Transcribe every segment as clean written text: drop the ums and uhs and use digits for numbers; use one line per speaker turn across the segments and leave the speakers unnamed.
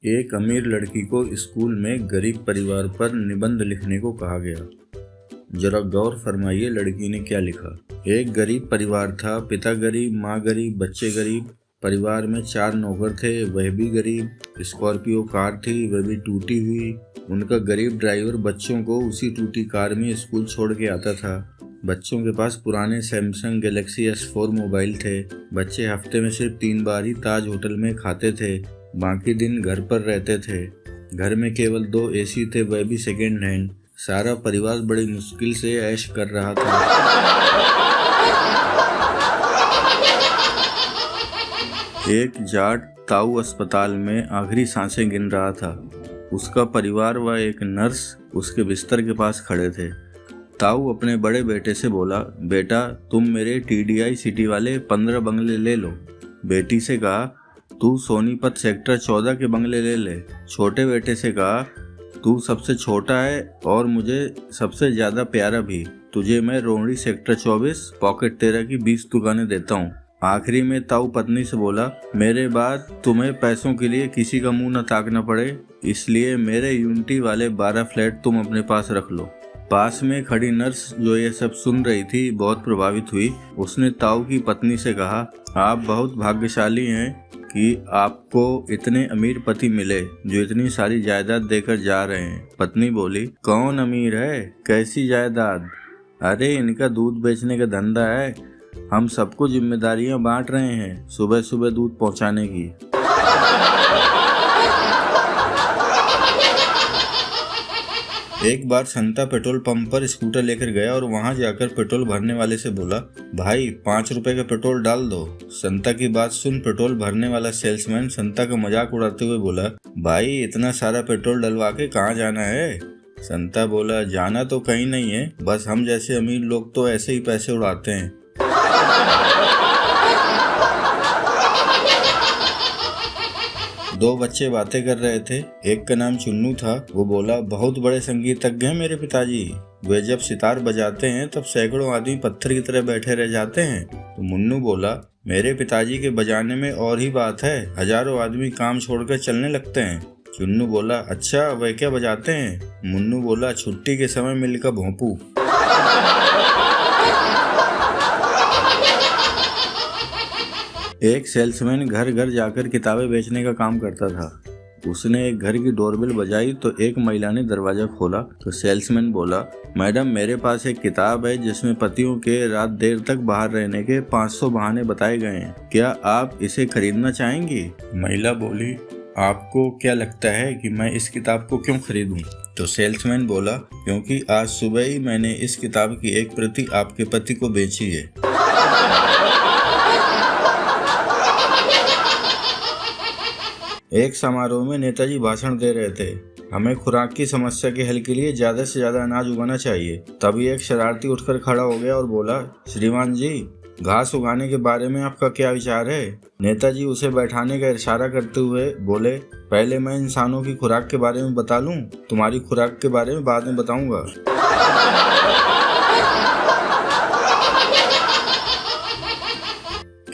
एक अमीर लड़की को स्कूल में गरीब परिवार पर निबंध लिखने को कहा गया। जरा गौर फरमाइए लड़की ने क्या लिखा। एक गरीब परिवार था, पिता गरीब, माँ गरीब, बच्चे गरीब। परिवार में 4 नौकर थे, वह भी गरीब। स्कॉर्पियो कार थी, वह भी टूटी हुई। उनका गरीब ड्राइवर बच्चों को उसी टूटी कार में स्कूल छोड़ के आता था। बच्चों के पास पुराने सैमसंग गैलेक्सी S4 मोबाइल थे। बच्चे हफ्ते में सिर्फ 3 बार ही ताज होटल में खाते थे, बाकी दिन घर पर रहते थे। घर में केवल 2 AC थे, वह भी सेकेंड हैंड। सारा परिवार बड़ी मुश्किल से ऐश कर रहा था। एक जाट ताऊ अस्पताल में आखिरी सांसें गिन रहा था। उसका परिवार व एक नर्स उसके बिस्तर के पास खड़े थे। ताऊ अपने बड़े बेटे से बोला, बेटा तुम मेरे TDI सिटी वाले 15 बंगले ले लो। बेटी से कहा, तू सोनीपत सेक्टर 14 के बंगले ले ले। छोटे बेटे से कहा, तू सबसे छोटा है और मुझे सबसे ज्यादा प्यारा भी, तुझे मैं रोहड़ी सेक्टर 24 पॉकेट 13 की 20 दुकानें देता हूँ। आखिरी में ताऊ पत्नी से बोला, मेरे बाद तुम्हें पैसों के लिए किसी का मुंह न ताकना पड़े, इसलिए मेरे यूनिटी वाले 12 फ्लैट तुम अपने पास रख लो। पास में खड़ी नर्स जो ये सब सुन रही थी बहुत प्रभावित हुई। उसने ताऊ की पत्नी से कहा, आप बहुत भाग्यशाली हैं कि आपको इतने अमीर पति मिले जो इतनी सारी जायदाद देकर जा रहे हैं। पत्नी बोली, कौन अमीर है, कैसी जायदाद? अरे इनका दूध बेचने का धंधा है, हम सबको जिम्मेदारियां बांट रहे हैं सुबह सुबह दूध पहुंचाने की। एक बार संता पेट्रोल पंप पर स्कूटर लेकर गया और वहां जाकर पेट्रोल भरने वाले से बोला, भाई 5 रुपए का पेट्रोल डाल दो। संता की बात सुन पेट्रोल भरने वाला सेल्समैन संता का मजाक उड़ाते हुए बोला, भाई इतना सारा पेट्रोल डलवा के कहाँ जाना है? संता बोला, जाना तो कहीं नहीं है, बस हम जैसे अमीर लोग तो ऐसे ही पैसे उड़ाते हैं। दो बच्चे बातें कर रहे थे। एक का नाम चुन्नू था। वो बोला, बहुत बड़े संगीतज्ञ हैं मेरे पिताजी। वे जब सितार बजाते हैं तब सैकड़ों आदमी पत्थर की तरह बैठे रह जाते हैं। तो मुन्नू बोला, मेरे पिताजी के बजाने में और ही बात है, हजारों आदमी काम छोड़कर चलने लगते हैं। चुन्नू बोला, अच्छा वह क्या बजाते हैं? मुन्नू बोला, छुट्टी के समय मिलकर भोंपू। एक सेल्समैन घर घर जाकर किताबें बेचने का काम करता था। उसने एक घर की डोरबेल बजाई तो एक महिला ने दरवाजा खोला। तो सेल्समैन बोला, मैडम मेरे पास एक किताब है जिसमें पतियों के रात देर तक बाहर रहने के 500 बहाने बताए गए हैं, क्या आप इसे खरीदना चाहेंगी? महिला बोली, आपको क्या लगता है कि मैं इस किताब को क्यों खरीदूं? तो सेल्समैन बोला, क्योंकि आज सुबह ही मैंने इस किताब की एक प्रति आपके पति को बेची है। एक समारोह में नेताजी भाषण दे रहे थे। हमें खुराक की समस्या के हल के लिए ज्यादा से ज्यादा अनाज उगाना चाहिए। तभी एक शरारती उठकर खड़ा हो गया और बोला, श्रीमान जी घास उगाने के बारे में आपका क्या विचार है? नेताजी उसे बैठाने का इशारा करते हुए बोले, पहले मैं इंसानों की खुराक के बारे में बता लूं, तुम्हारी खुराक के बारे में बाद में बताऊंगा।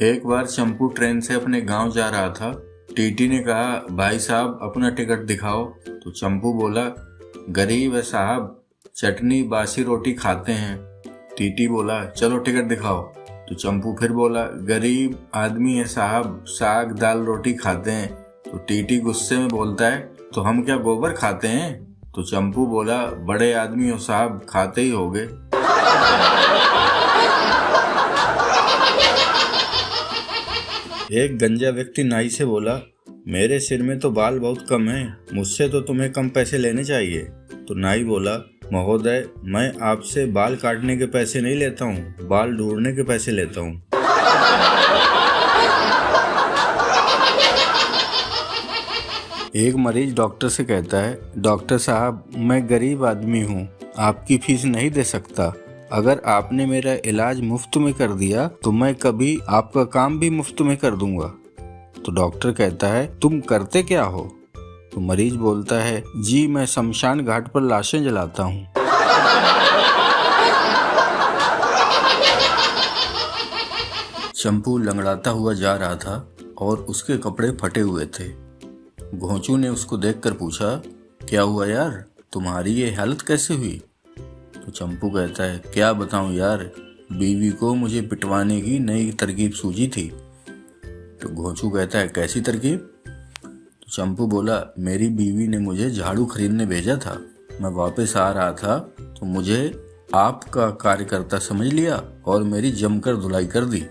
एक बार चंपू ट्रेन से अपने गांव जा रहा था। टीटी ने कहा, भाई साहब अपना टिकट दिखाओ। तो चंपू बोला, गरीब है साहब, चटनी बासी रोटी खाते हैं। टीटी बोला, चलो टिकट दिखाओ। तो चंपू फिर बोला, गरीब आदमी है साहब, साग दाल रोटी खाते हैं। तो टीटी गुस्से में बोलता है, तो हम क्या गोबर खाते हैं? तो चंपू बोला, बड़े आदमी हो साहब, खाते ही होगे। एक गंजा व्यक्ति नाई से बोला, मेरे सिर में तो बाल बहुत कम हैं, मुझसे तो तुम्हें कम पैसे लेने चाहिए। तो नाई बोला, महोदय मैं आपसे बाल काटने के पैसे नहीं लेता हूँ, बाल ढूंढने के पैसे लेता हूँ। एक मरीज डॉक्टर से कहता है, डॉक्टर साहब मैं गरीब आदमी हूँ, आपकी फीस नहीं दे सकता। अगर आपने मेरा इलाज मुफ्त में कर दिया तो मैं कभी आपका काम भी मुफ्त में कर दूंगा। तो डॉक्टर कहता है, तुम करते क्या हो? तो मरीज बोलता है, जी मैं शमशान घाट पर लाशें जलाता हूँ। चंपू लंगड़ाता हुआ जा रहा था और उसके कपड़े फटे हुए थे। घोंचू ने उसको देखकर पूछा, क्या हुआ यार, तुम्हारी ये हालत कैसे हुई? तो चंपू कहता है, क्या बताऊं यार, बीवी को मुझे पिटवाने की नई तरकीब सूझी थी। तो घोंचू कहता है, कैसी तरकीब? तो चंपू बोला, मेरी बीवी ने मुझे झाड़ू खरीदने भेजा था, मैं वापस आ रहा था तो मुझे आपका कार्यकर्ता समझ लिया और मेरी जमकर धुलाई कर दी।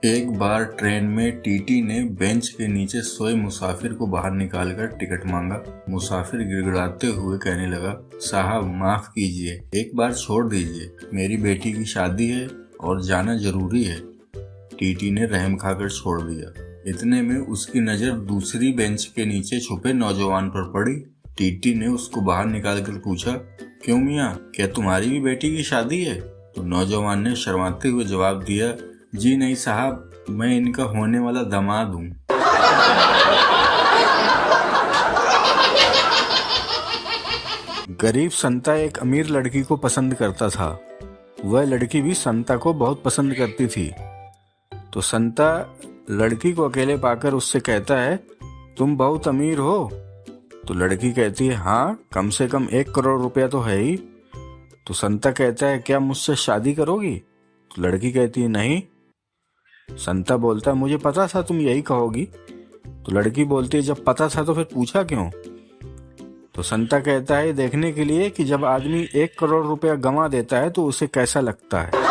एक बार ट्रेन में टीटी ने बेंच के नीचे सोए मुसाफिर को बाहर निकालकर टिकट मांगा। मुसाफिर गिड़गिड़ाते हुए कहने लगा, साहब माफ कीजिए, एक बार छोड़ दीजिए, मेरी बेटी की शादी है और जाना जरूरी है। टीटी ने रहम खाकर छोड़ दिया। इतने में उसकी नजर दूसरी बेंच के नीचे छुपे नौजवान पर पड़ी। टीटी ने उसको बाहर निकालकर पूछा, क्यों मियाँ, क्या तुम्हारी भी बेटी की शादी है? तो नौजवान ने शर्माते हुए जवाब दिया, जी नहीं साहब, मैं इनका होने वाला दामाद हूँ। गरीब संता एक अमीर लड़की को पसंद करता था। वह लड़की भी संता को बहुत पसंद करती थी। तो संता लड़की को अकेले पाकर उससे कहता है, तुम बहुत अमीर हो? तो लड़की कहती है, हाँ, कम से कम 1 करोड़ रुपया तो है ही। तो संता कहता है, क्या मुझसे शादी करोगी? तो लड़की कहती है, नहीं। संता बोलता है, मुझे पता था तुम यही कहोगी। तो लड़की बोलती है, जब पता था तो फिर पूछा क्यों? तो संता कहता है, देखने के लिए कि जब आदमी 1 करोड़ रुपया गंवा देता है तो उसे कैसा लगता है।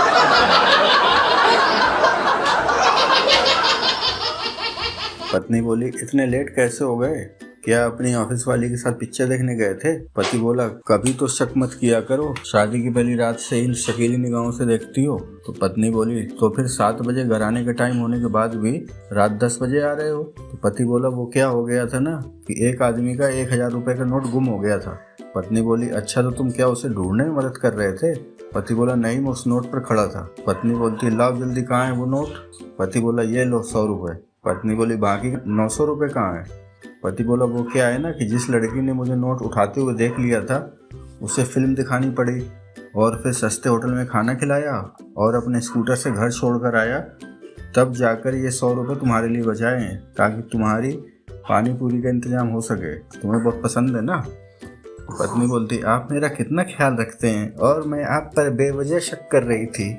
पत्नी बोली, इतने लेट कैसे हो गए? क्या अपनी ऑफिस वाली के साथ पिक्चर देखने गए थे? पति बोला, कभी तो शक मत किया करो, शादी की पहली रात से इन शकीली निगाहों से देखती हो। तो पत्नी बोली, तो फिर 7 बजे घर आने का टाइम होने के बाद भी रात 10 बजे आ रहे हो? तो पति बोला, वो क्या हो गया था ना कि एक आदमी का 1000 रुपए का नोट गुम हो गया था। पत्नी बोली, अच्छा, तो तुम क्या उसे ढूंढने में मदद कर रहे थे? पति बोला, नहीं, मैं उस नोट पर खड़ा था। पत्नी बोलती, लाओ जल्दी, कहाँ है वो नोट? पति बोला, ये लो 100 रुपए। पत्नी बोली, बाकी 900 रुपए कहाँ है? पति बोला, वो क्या है ना कि जिस लड़की ने मुझे नोट उठाते हुए देख लिया था उसे फिल्म दिखानी पड़ी और फिर सस्ते होटल में खाना खिलाया और अपने स्कूटर से घर छोड़कर आया, तब जाकर ये 100 रुपये तुम्हारे लिए बचाए हैं ताकि तुम्हारी पानी पूरी का इंतजाम हो सके। तुम्हें बहुत पसंद है ना? पत्नी बोलती, आप मेरा कितना ख्याल रखते हैं और मैं आप पर बेवजह शक कर रही थी।